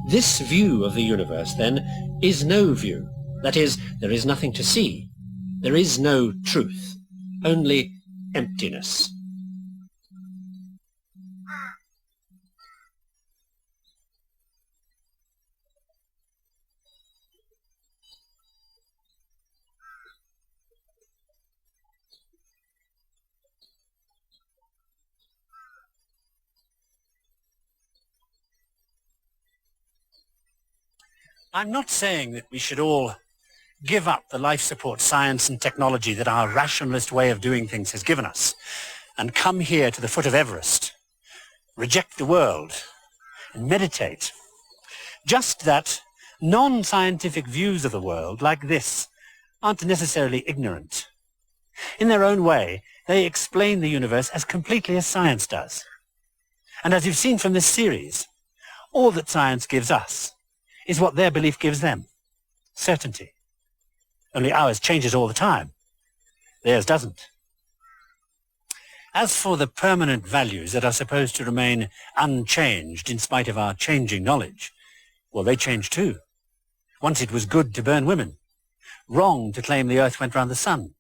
This view of the universe, then, is no view. That is, there is nothing to see. There is no truth, only emptiness. I'm not saying that we should all give up the life support science and technology that our rationalist way of doing things has given us and come here to the foot of Everest, reject the world, and meditate. Just that non-scientific views of the world like this aren't necessarily ignorant. In their own way, they explain the universe as completely as science does. And as you've seen from this series, all that science gives us is what their belief gives them, certainty. Only ours changes all the time. Theirs doesn't. As for the permanent values that are supposed to remain unchanged in spite of our changing knowledge, well, they change too. Once it was good to burn women, wrong to claim the earth went round the sun,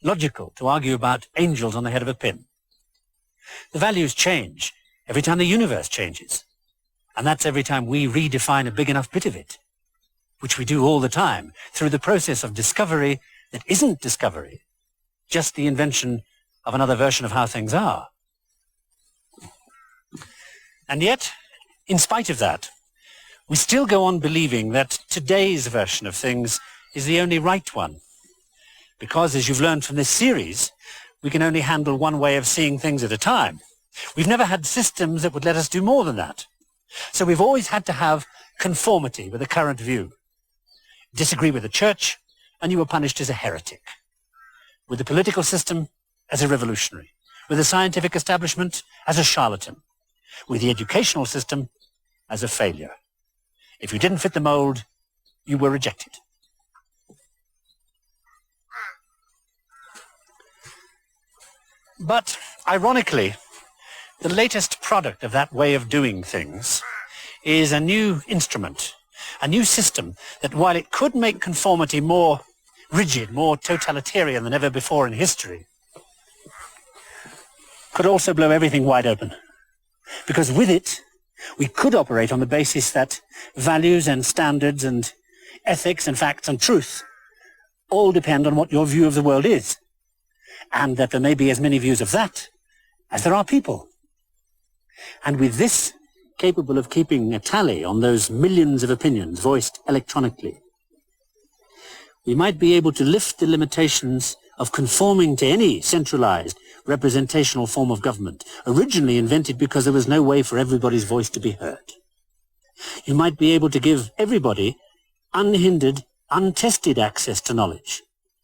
logical to argue about angels on the head of a pin. The values change every time the universe changes. And that's every time we redefine a big enough bit of it, which we do all the time through the process of discovery that isn't discovery, just the invention of another version of how things are. And yet, in spite of that, we still go on believing that today's version of things is the only right one. Because, as you've learned from this series, we can only handle one way of seeing things at a time. We've never had systems that would let us do more than that. So we've always had to have conformity with the current view. Disagree with the church, and you were punished as a heretic. With the political system, as a revolutionary. With the scientific establishment, as a charlatan. With the educational system, as a failure. If you didn't fit the mold, you were rejected. But, ironically, the latest product of that way of doing things is a new instrument, a new system that, while it could make conformity more rigid, more totalitarian than ever before in history, could also blow everything wide open. Because with it, we could operate on the basis that values and standards and ethics and facts and truth all depend on what your view of the world is, and that there may be as many views of that as there are people. And with this capable of keeping a tally on those millions of opinions voiced electronically, we might be able to lift the limitations of conforming to any centralized representational form of government, originally invented because there was no way for everybody's voice to be heard. You might be able to give everybody unhindered, untested access to knowledge,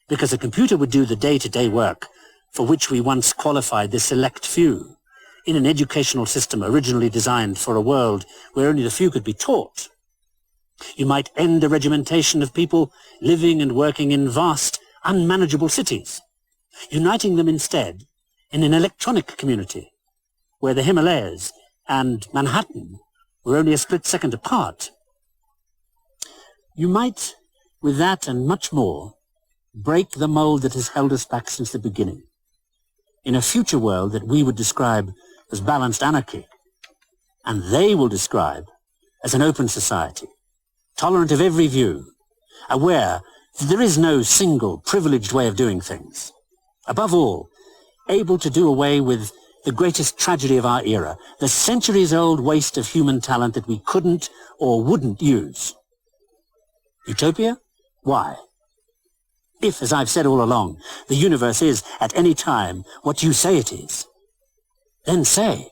because a computer would do the day-to-day work for which we once qualified the select few, in an educational system originally designed for a world where only the few could be taught. You might end the regimentation of people living and working in vast, unmanageable cities, uniting them instead in an electronic community, where the Himalayas and Manhattan were only a split second apart. You might, with that and much more, break the mold that has held us back since the beginning, in a future world that we would describe as balanced anarchy, and they will describe as an open society, tolerant of every view, aware that there is no single privileged way of doing things. Above all, able to do away with the greatest tragedy of our era, the centuries-old waste of human talent that we couldn't or wouldn't use. Utopia? Why? If, as I've said all along, the universe is at any time what you say it is, then say,